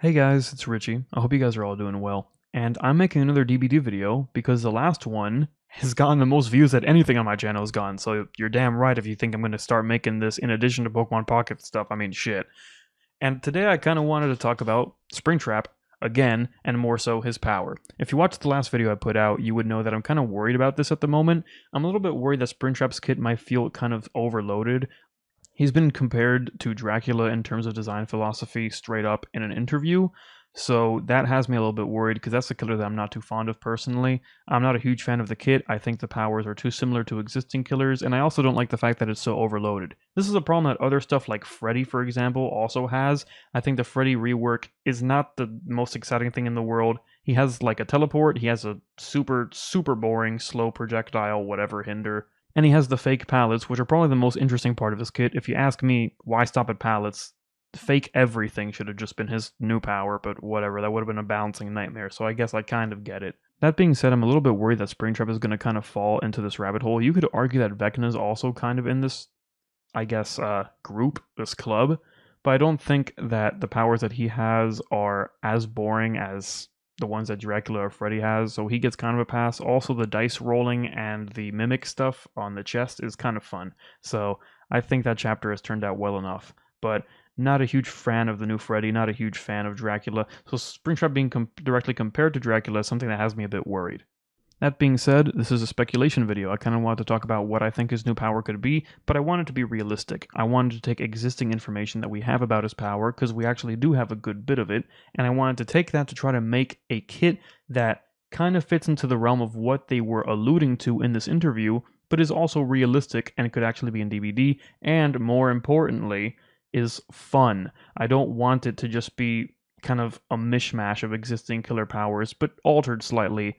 Hey guys, it's Richie. I hope you guys are all doing well. And I'm making another DBD video because the last one has gotten the most views that anything on my channel has gotten, so you're damn right if you think I'm going to start making this in addition to Pokemon Pocket stuff. I mean, shit. And today I kind of wanted to talk about Springtrap again, and more so his power. If you watched the last video I put out, you would know that I'm kind of worried about this at the moment. I'm a little bit worried that Springtrap's kit might feel kind of overloaded. He's been compared to Dracula in terms of design philosophy straight up in an interview, so that has me a little bit worried because that's a killer that I'm not too fond of personally. I'm not a huge fan of the kit. I think the powers are too similar to existing killers, and I also don't like the fact that it's so overloaded. This is a problem that other stuff like Freddy, for example, also has. I think the Freddy rework is not the most exciting thing in the world. He has like a teleport, he has a super boring, slow projectile, whatever hinder. And he has the fake pallets, which are probably the most interesting part of his kit. If you ask me, why stop at pallets? Fake everything should have just been his new power, but whatever, that would have been a balancing nightmare, so I guess I kind of get it. That being said, I'm a little bit worried that Springtrap is going to kind of fall into this rabbit hole. You could argue that Vecna's also kind of in this, I guess, group, this club, but I don't think that the powers that he has are as boring as the ones that Dracula or Freddy has, so he gets kind of a pass. Also, the dice rolling and the mimic stuff on the chest is kind of fun, so I think that chapter has turned out well enough, but not a huge fan of the new Freddy, not a huge fan of Dracula, so Springtrap being directly compared to Dracula is something that has me a bit worried. That being said, this is a speculation video. I kind of wanted to talk about what I think his new power could be, but I wanted to be realistic. I wanted to take existing information that we have about his power, because we actually do have a good bit of it, and I wanted to take that to try to make a kit that kind of fits into the realm of what they were alluding to in this interview, but is also realistic and could actually be in DVD, and more importantly, is fun. I don't want it to just be kind of a mishmash of existing killer powers, but altered slightly,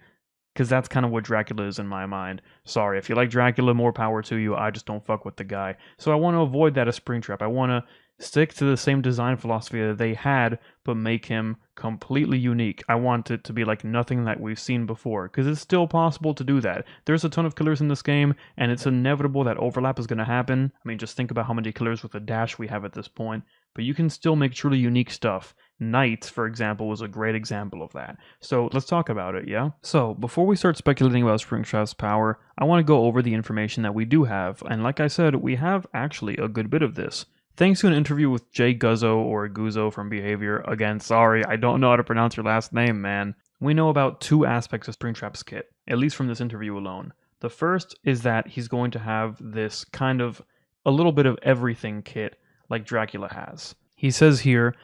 because that's kind of what Dracula is in my mind. Sorry, if you like Dracula, more power to you. I just don't fuck with the guy. So I want to avoid that as Springtrap. I want to stick to the same design philosophy that they had, but make him completely unique. I want it to be like nothing that we've seen before, because it's still possible to do that. There's a ton of killers in this game, and it's inevitable that overlap is going to happen. I mean, just think about how many killers with a dash we have at this point, but you can still make truly unique stuff. Knight, for example, was a great example of that. So let's talk about it, yeah? So before we start speculating about Springtrap's power, I want to go over the information that we do have, and like I said, we have actually a good bit of this. Thanks to an interview with Jay Guzzo or Guzzo from Behavior, again, sorry, I don't know how to pronounce your last name, man. We know about two aspects of Springtrap's kit, at least from this interview alone. The first is that he's going to have this kind of a little bit of everything kit like Dracula has. He says here,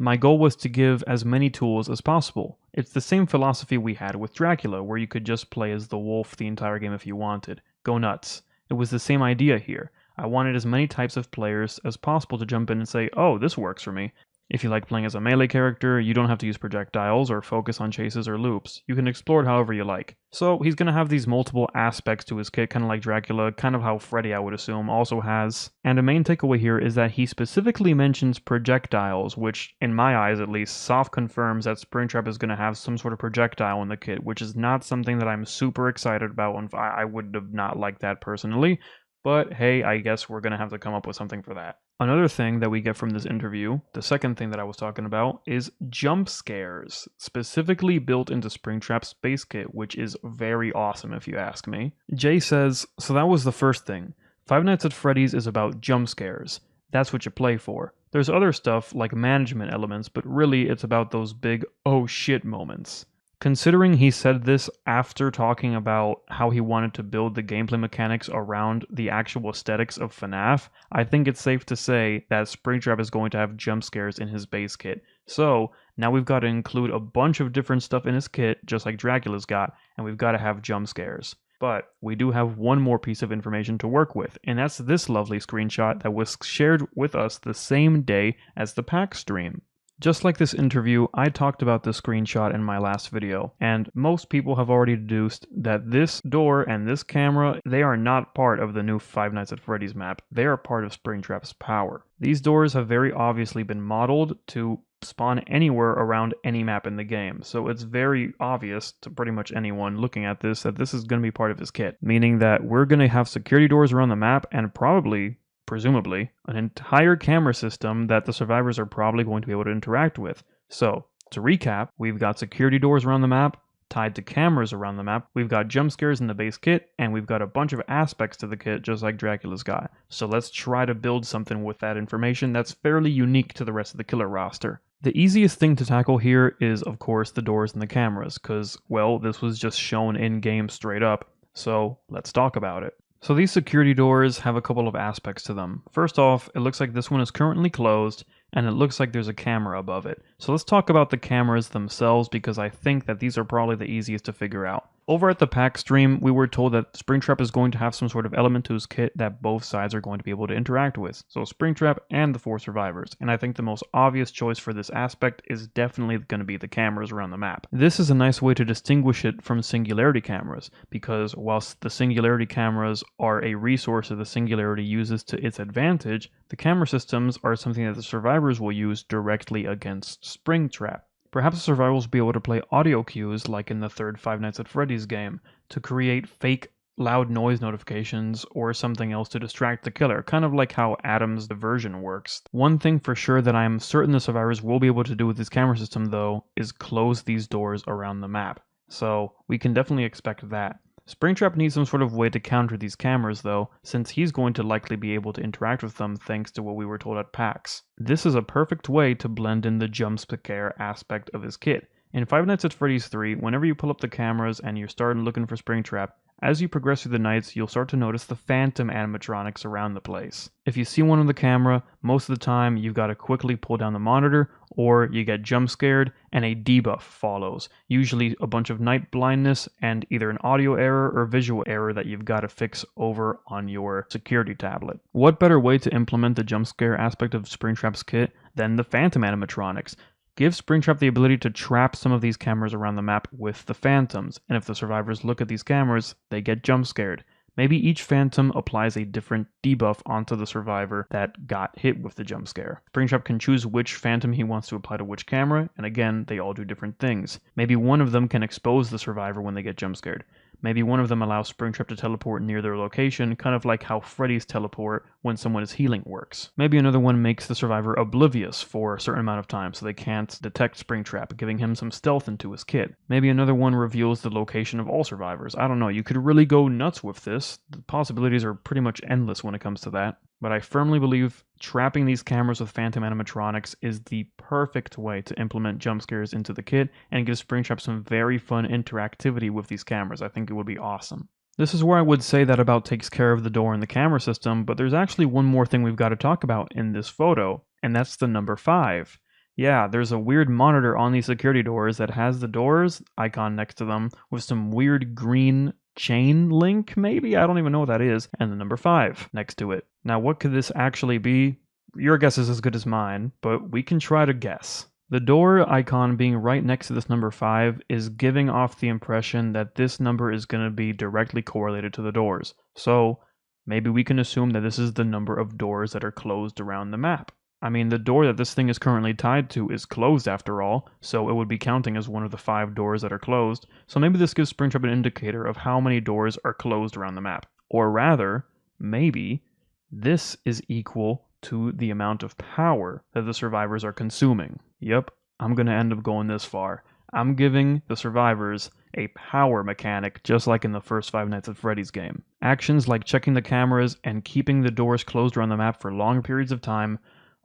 my goal was to give as many tools as possible. It's the same philosophy we had with Dracula, where you could just play as the wolf the entire game if you wanted. Go nuts. It was the same idea here. I wanted as many types of players as possible to jump in and say, oh, this works for me. If you like playing as a melee character, you don't have to use projectiles or focus on chases or loops. You can explore it however you like. So he's going to have these multiple aspects to his kit, kind of like Dracula, kind of how Freddy, I would assume, also has. And a main takeaway here is that he specifically mentions projectiles, which, in my eyes at least, soft confirms that Springtrap is going to have some sort of projectile in the kit, which is not something that I'm super excited about, and I would have not liked that personally. But hey, I guess we're going to have to come up with something for that. Another thing that we get from this interview, the second thing that I was talking about, is jump scares, specifically built into Springtrap's base kit, which is very awesome if you ask me. Jay says, so that was the first thing. Five Nights at Freddy's is about jump scares. That's what you play for. There's other stuff like management elements, but really it's about those big oh shit moments. Considering he said this after talking about how he wanted to build the gameplay mechanics around the actual aesthetics of FNAF, I think it's safe to say that Springtrap is going to have jump scares in his base kit. So, now we've got to include a bunch of different stuff in his kit, just like Dracula's got, and we've got to have jump scares. But we do have one more piece of information to work with, and that's this lovely screenshot that was shared with us the same day as the pack stream. Just like this interview, I talked about this screenshot in my last video, and most people have already deduced that this door and this camera, they are not part of the new Five Nights at Freddy's map. They are part of Springtrap's power. These doors have very obviously been modeled to spawn anywhere around any map in the game, so it's very obvious to pretty much anyone looking at this that this is going to be part of his kit, meaning that we're going to have security doors around the map and presumably, an entire camera system that the survivors are probably going to be able to interact with. So, to recap, we've got security doors around the map, tied to cameras around the map, we've got jump scares in the base kit, and we've got a bunch of aspects to the kit just like Dracula's got. So let's try to build something with that information that's fairly unique to the rest of the killer roster. The easiest thing to tackle here is, of course, the doors and the cameras, because, well, this was just shown in-game straight up, so let's talk about it. So these security doors have a couple of aspects to them. First off, it looks like this one is currently closed, and it looks like there's a camera above it. So let's talk about the cameras themselves, because I think that these are probably the easiest to figure out. Over at the pack stream, we were told that Springtrap is going to have some sort of element to his kit that both sides are going to be able to interact with. So Springtrap and the 4 survivors. And I think the most obvious choice for this aspect is definitely going to be the cameras around the map. This is a nice way to distinguish it from singularity cameras, because whilst the singularity cameras are a resource that the singularity uses to its advantage, the camera systems are something that the survivors will use directly against Springtrap. Perhaps the survivors will be able to play audio cues like in the third Five Nights at Freddy's game to create fake loud noise notifications or something else to distract the killer, kind of like how Adam's diversion works. One thing for sure that I am certain the survivors will be able to do with this camera system though is close these doors around the map. So we can definitely expect that. Springtrap needs some sort of way to counter these cameras though, since he's going to likely be able to interact with them thanks to what we were told at PAX. This is a perfect way to blend in the jump scare aspect of his kit. In Five Nights at Freddy's 3, whenever you pull up the cameras and you're starting looking for Springtrap, as you progress through the nights, you'll start to notice the phantom animatronics around the place. If you see one on the camera, most of the time you've got to quickly pull down the monitor, or you get jump scared and a debuff follows, usually a bunch of night blindness and either an audio error or visual error that you've got to fix over on your security tablet. What better way to implement the jump scare aspect of Springtrap's kit than the phantom animatronics? Give Springtrap the ability to trap some of these cameras around the map with the phantoms, and if the survivors look at these cameras, they get jump scared. Maybe each phantom applies a different debuff onto the survivor that got hit with the jump scare. Springtrap can choose which phantom he wants to apply to which camera, and again, they all do different things. Maybe one of them can expose the survivor when they get jump scared. Maybe one of them allows Springtrap to teleport near their location, kind of like how Freddy's teleport when someone is healing works. Maybe another one makes the survivor oblivious for a certain amount of time so they can't detect Springtrap, giving him some stealth into his kit. Maybe another one reveals the location of all survivors. I don't know, you could really go nuts with this. The possibilities are pretty much endless when it comes to that. But I firmly believe trapping these cameras with phantom animatronics is the perfect way to implement jump scares into the kit and give Springtrap some very fun interactivity with these cameras. I think it would be awesome. This is where I would say that about takes care of the door and the camera system, but there's actually one more thing we've got to talk about in this photo, and that's the number 5. Yeah, there's a weird monitor on these security doors that has the doors icon next to them with some weird green chain link, maybe? I don't even know what that is. And the number 5 next to it. Now, what could this actually be? Your guess is as good as mine, but we can try to guess. The door icon being right next to this number 5 is giving off the impression that this number is going to be directly correlated to the doors. So, maybe we can assume that this is the number of doors that are closed around the map. I mean, the door that this thing is currently tied to is closed after all, so it would be counting as one of the 5 doors that are closed, so maybe this gives Springtrap an indicator of how many doors are closed around the map. Or rather, maybe this is equal to the amount of power that the survivors are consuming. Yep, I'm gonna end up going this far. I'm giving the survivors a power mechanic just like in the first Five Nights at Freddy's game. Actions like checking the cameras and keeping the doors closed around the map for long periods of time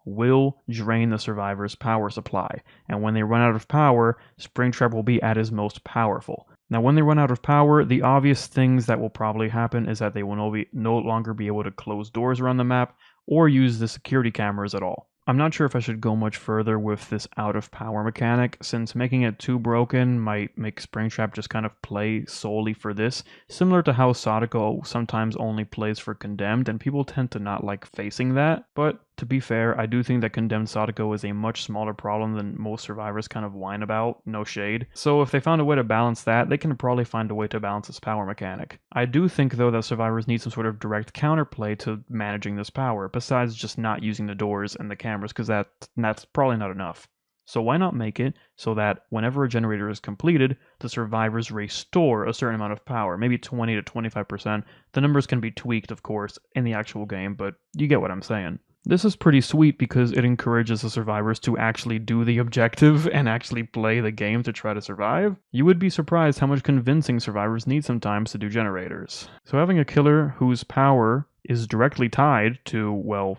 will drain the survivor's power supply, and when they run out of power, Springtrap will be at his most powerful. Now, when they run out of power, the obvious things that will probably happen is that they will no longer be able to close doors around the map or use the security cameras at all. I'm not sure if I should go much further with this out of power mechanic, since making it too broken might make Springtrap just kind of play solely for this, similar to how Sadako sometimes only plays for Condemned, and people tend to not like facing that. But to be fair, I do think that Condemned Sadako is a much smaller problem than most survivors kind of whine about, no shade. So if they found a way to balance that, they can probably find a way to balance this power mechanic. I do think though that survivors need some sort of direct counterplay to managing this power, besides just not using the doors and the cameras, because that's probably not enough. So why not make it so that whenever a generator is completed, the survivors restore a certain amount of power, maybe 20 to 25%. The numbers can be tweaked, of course, in the actual game, but you get what I'm saying. This is pretty sweet because it encourages the survivors to actually do the objective and actually play the game to try to survive. You would be surprised how much convincing survivors need sometimes to do generators. So having a killer whose power is directly tied to, well,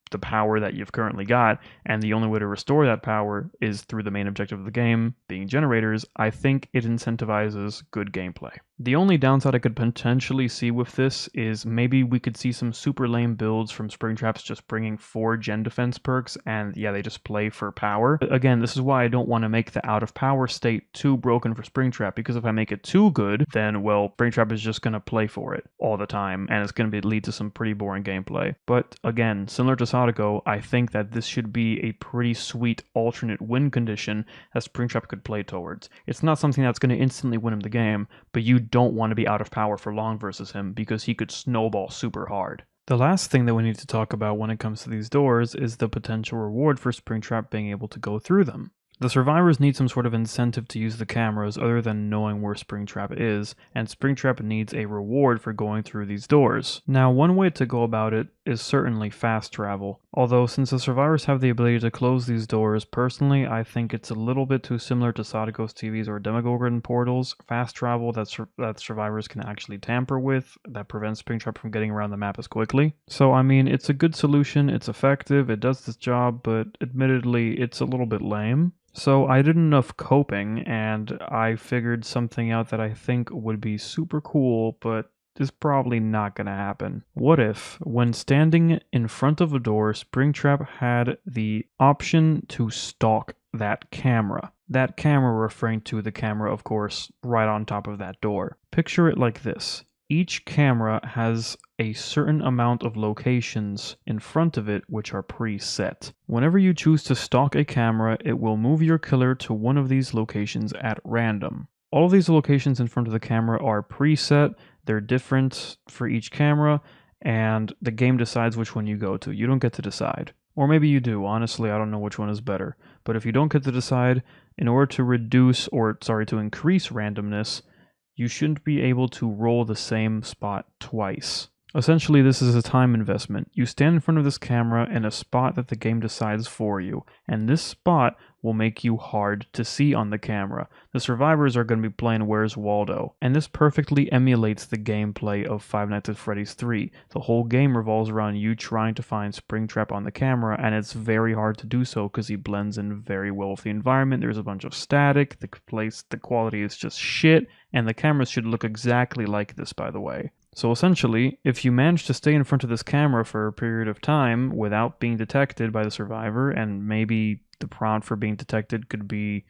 the power that you've currently got, and the only way to restore that power is through the main objective of the game, being generators, I think it incentivizes good gameplay. The only downside I could potentially see with this is maybe we could see some super lame builds from Springtraps just bringing 4 gen defense perks, and yeah, they just play for power. But again, this is why I don't want to make the out of power state too broken for Springtrap, because if I make it too good, then, well, Springtrap is just going to play for it all the time, and it's going to lead to some pretty boring gameplay. But again, similar to Sadako, I think that this should be a pretty sweet alternate win condition that Springtrap could play towards. It's not something that's going to instantly win him the game, but you don't want to be out of power for long versus him because he could snowball super hard. The last thing that we need to talk about when it comes to these doors is the potential reward for Springtrap being able to go through them. The survivors need some sort of incentive to use the cameras other than knowing where Springtrap is, and Springtrap needs a reward for going through these doors. Now, one way to go about it is certainly fast travel, although since the survivors have the ability to close these doors, personally I think it's a little bit too similar to Sadako's TVs or Demogorgon portals, fast travel that survivors can actually tamper with, that prevents Springtrap from getting around the map as quickly. So I mean, it's a good solution, it's effective, it does this job, but admittedly it's a little bit lame. So I did enough coping, and I figured something out that I think would be super cool, but is probably not gonna happen. What if, when standing in front of a door, Springtrap had the option to stalk that camera? That camera referring to the camera, of course, right on top of that door. Picture it like this. Each camera has a certain amount of locations in front of it which are preset. Whenever you choose to stalk a camera, it will move your killer to one of these locations at random. All of these locations in front of the camera are preset, they're different for each camera, and the game decides which one you go to. You don't get to decide. Or maybe you do, honestly, I don't know which one is better. But if you don't get to decide, in order to to increase randomness, you shouldn't be able to roll the same spot twice. Essentially, this is a time investment. You stand in front of this camera in a spot that the game decides for you, and this spot will make you hard to see on the camera. The survivors are going to be playing Where's Waldo, and this perfectly emulates the gameplay of Five Nights at Freddy's 3. The whole game revolves around you trying to find Springtrap on the camera, and it's very hard to do so because he blends in very well with the environment. There's a bunch of static, the quality is just shit, and the cameras should look exactly like this, by the way. So essentially, if you manage to stay in front of this camera for a period of time without being detected by the survivor, and maybe the prompt for being detected could be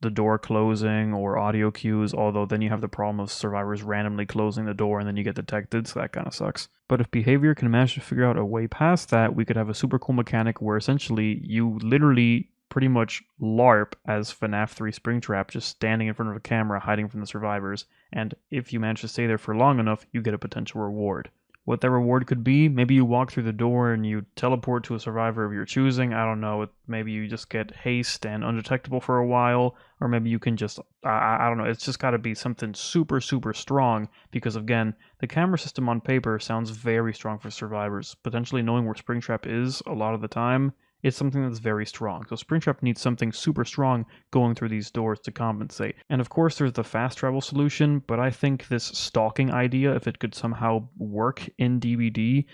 the door closing or audio cues, although then you have the problem of survivors randomly closing the door and then you get detected, so that kind of sucks. But if behavior can manage to figure out a way past that, we could have a super cool mechanic where essentially you literally pretty much LARP as FNAF 3 Springtrap, just standing in front of a camera hiding from the survivors, and if you manage to stay there for long enough, you get a potential reward. What that reward could be, maybe you walk through the door and you teleport to a survivor of your choosing, I don't know, maybe you just get haste and undetectable for a while, or maybe you can just, I don't know, it's just gotta be something super, super strong, because again, the camera system on paper sounds very strong for survivors. Potentially knowing where Springtrap is a lot of the time, it's something that's very strong. So Springtrap needs something super strong going through these doors to compensate. And of course there's the fast travel solution, but I think this stalking idea, if it could somehow work in DBD,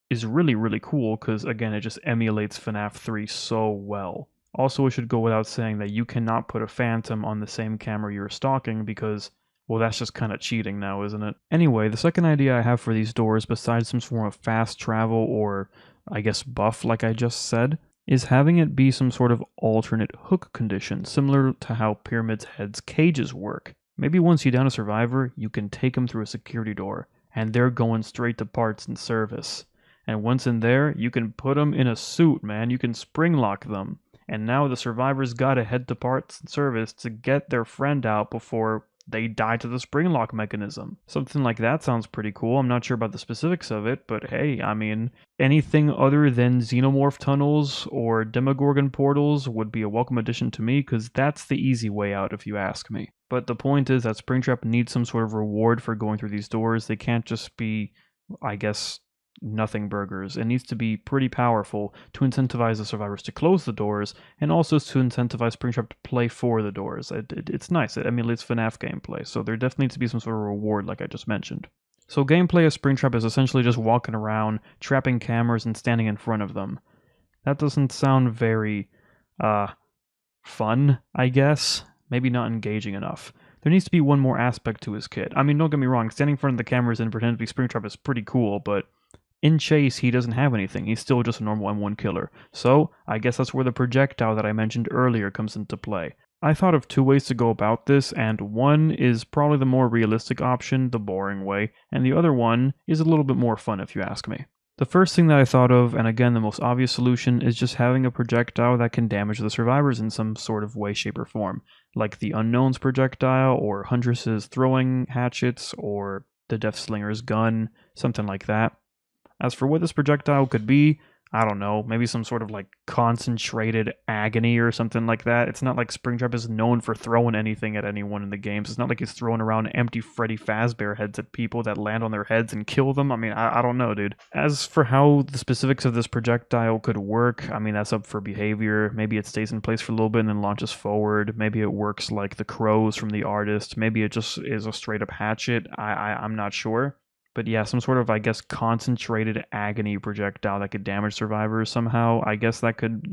is really, really cool because again, it just emulates FNAF 3 so well. Also, it should go without saying that you cannot put a phantom on the same camera you're stalking because, well, that's just kind of cheating now, isn't it? Anyway, the second idea I have for these doors, besides some form of fast travel or, I guess, buff like I just said, is having it be some sort of alternate hook condition, similar to how Pyramid's Head's cages work. Maybe once you down a survivor, you can take them through a security door, and they're going straight to parts and service. And once in there, you can put them in a suit, man. You can spring lock them. And now the survivors gotta head to parts and service to get their friend out before they die to the spring lock mechanism. Something like that sounds pretty cool. I'm not sure about the specifics of it, but hey, I mean, anything other than xenomorph tunnels or demogorgon portals would be a welcome addition to me, because that's the easy way out if you ask me. But the point is that Springtrap needs some sort of reward for going through these doors. They can't just be, I guess, nothing burgers. It needs to be pretty powerful to incentivize the survivors to close the doors, and also to incentivize Springtrap to play for the doors. It's nice. It emulates FNAF gameplay, so there definitely needs to be some sort of reward, like I just mentioned. So gameplay of Springtrap is essentially just walking around, trapping cameras, and standing in front of them. That doesn't sound very, fun, I guess. Maybe not engaging enough. There needs to be one more aspect to his kit. I mean, don't get me wrong, standing in front of the cameras and pretending to be Springtrap is pretty cool, but in Chase, he doesn't have anything. He's still just a normal M1 killer. So, I guess that's where the projectile that I mentioned earlier comes into play. I thought of two ways to go about this, and one is probably the more realistic option, the boring way, and the other one is a little bit more fun if you ask me. The first thing that I thought of, and again the most obvious solution, is just having a projectile that can damage the survivors in some sort of way, shape, or form. Like the Unknown's projectile, or Huntress's throwing hatchets, or the Deathslinger's gun, something like that. As for what this projectile could be, I don't know, maybe some sort of like concentrated agony or something like that. It's not like Springtrap is known for throwing anything at anyone in the games. It's not like he's throwing around empty Freddy Fazbear heads at people that land on their heads and kill them. I mean, I don't know, dude. As for how the specifics of this projectile could work, I mean, that's up for behavior. Maybe it stays in place for a little bit and then launches forward. Maybe it works like the crows from the artist. Maybe it just is a straight up hatchet. I'm not sure. But yeah, some sort of, I guess, concentrated agony projectile that could damage survivors somehow. I guess that could,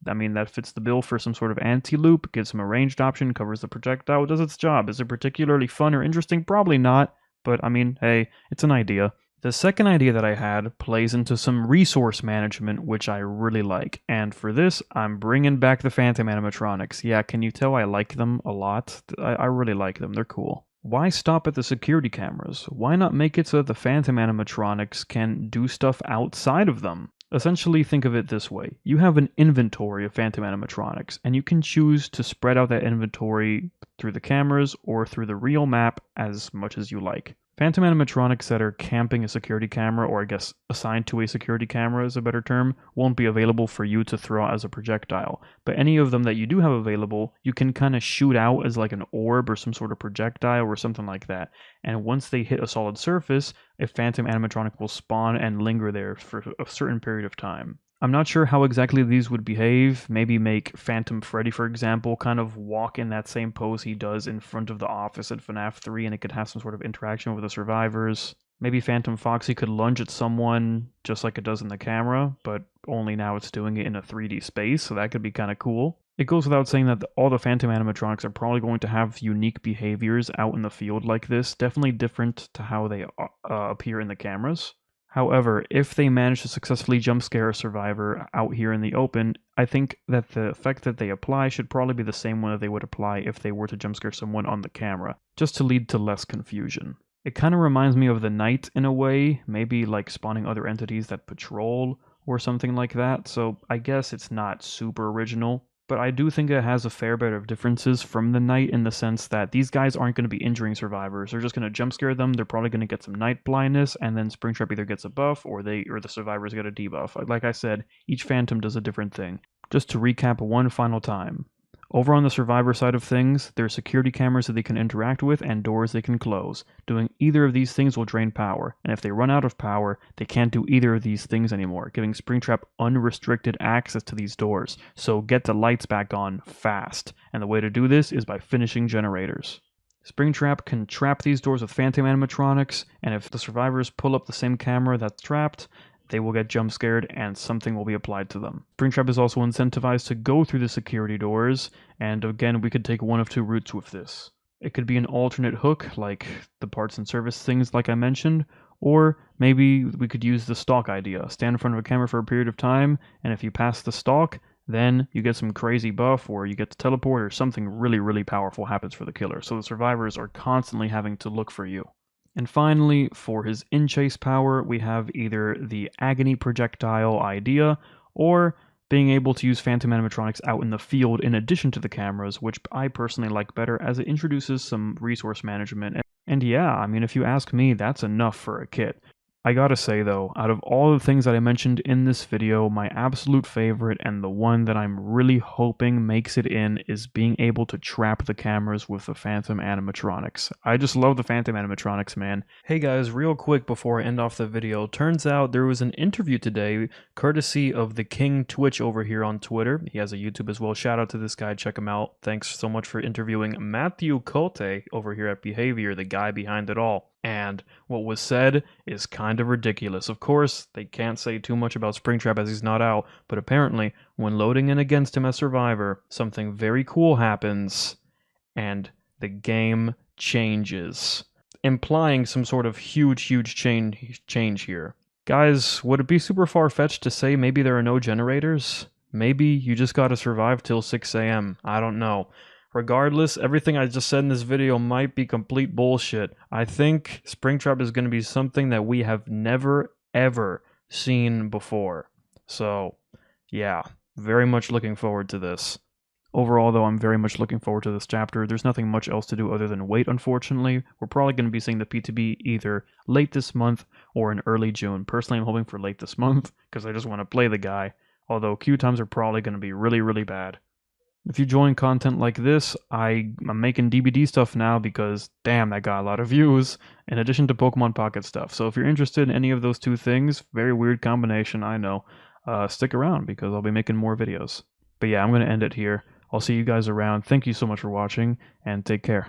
I mean, that fits the bill for some sort of anti-loop, gives them a ranged option, covers the projectile, does its job. Is it particularly fun or interesting? Probably not, but I mean, hey, it's an idea. The second idea that I had plays into some resource management, which I really like. And for this, I'm bringing back the Phantom Animatronics. Yeah, can you tell I like them a lot? I really like them. They're cool. Why stop at the security cameras? Why not make it so that the Phantom Animatronics can do stuff outside of them? Essentially, think of it this way. You have an inventory of Phantom Animatronics, and you can choose to spread out that inventory through the cameras or through the real map as much as you like. Phantom animatronics that are camping a security camera, or I guess assigned to a security camera is a better term, won't be available for you to throw out as a projectile. But any of them that you do have available, you can kind of shoot out as like an orb or some sort of projectile or something like that. And once they hit a solid surface, a Phantom animatronic will spawn and linger there for a certain period of time. I'm not sure how exactly these would behave. Maybe make Phantom Freddy, for example, kind of walk in that same pose he does in front of the office at FNAF 3, and it could have some sort of interaction with the survivors. Maybe Phantom Foxy could lunge at someone just like it does in the camera, but only now it's doing it in a 3D space, so that could be kind of cool. It goes without saying that all the Phantom animatronics are probably going to have unique behaviors out in the field like this, definitely different to how they appear in the cameras. However, if they manage to successfully jump scare a survivor out here in the open, I think that the effect that they apply should probably be the same one that they would apply if they were to jump scare someone on the camera, just to lead to less confusion. It kind of reminds me of the Night in a way, maybe like spawning other entities that patrol or something like that, so I guess it's not super original. But I do think it has a fair bit of differences from the Night in the sense that these guys aren't going to be injuring survivors. They're just going to jump scare them. They're probably going to get some night blindness, and then Springtrap either gets a buff or the survivors get a debuff. Like I said, each Phantom does a different thing. Just to recap one final time. Over on the survivor side of things, there are security cameras that they can interact with and doors they can close. Doing either of these things will drain power, and if they run out of power, they can't do either of these things anymore, giving Springtrap unrestricted access to these doors. So get the lights back on fast, and the way to do this is by finishing generators. Springtrap can trap these doors with Phantom animatronics, and if the survivors pull up the same camera that's trapped, they will get jump scared and something will be applied to them. Springtrap is also incentivized to go through the security doors, and again, we could take one of two routes with this. It could be an alternate hook, like the parts and service things like I mentioned, or maybe we could use the stalk idea. Stand in front of a camera for a period of time, and if you pass the stalk, then you get some crazy buff, or you get to teleport, or something really, really powerful happens for the killer, so the survivors are constantly having to look for you. And finally, for his in-chase power, we have either the Agony projectile idea, or being able to use Phantom animatronics out in the field in addition to the cameras, which I personally like better as it introduces some resource management. And yeah, I mean, if you ask me, that's enough for a kit. I gotta say though, out of all the things that I mentioned in this video, my absolute favorite and the one that I'm really hoping makes it in is being able to trap the cameras with the Phantom animatronics. I just love the Phantom animatronics, man. Hey guys, real quick before I end off the video, turns out there was an interview today courtesy of the King Twitch over here on Twitter. He has a YouTube as well. Shout out to this guy, check him out. Thanks so much for interviewing Matthew Cote over here at Behavior, the guy behind it all. And what was said is kind of ridiculous. Of course, they can't say too much about Springtrap as he's not out, but apparently, when loading in against him as Survivor, something very cool happens, and the game changes, implying some sort of huge change here. Guys, would it be super far-fetched to say maybe there are no generators? Maybe you just gotta survive till 6 a.m. I don't know. Regardless, everything I just said in this video might be complete bullshit. I think Springtrap is going to be something that we have never, ever seen before. So, yeah, very much looking forward to this. Overall, though, I'm very much looking forward to this chapter. There's nothing much else to do other than wait, unfortunately. We're probably going to be seeing the P2B either late this month or in early June. Personally, I'm hoping for late this month because I just want to play the guy, although queue times are probably going to be really, really bad. If you join content like this, I'm making DBD stuff now because, damn, that got a lot of views, in addition to Pokemon Pocket stuff. So if you're interested in any of those two things, very weird combination, I know, stick around because I'll be making more videos. But yeah, I'm going to end it here. I'll see you guys around. Thank you so much for watching, and take care.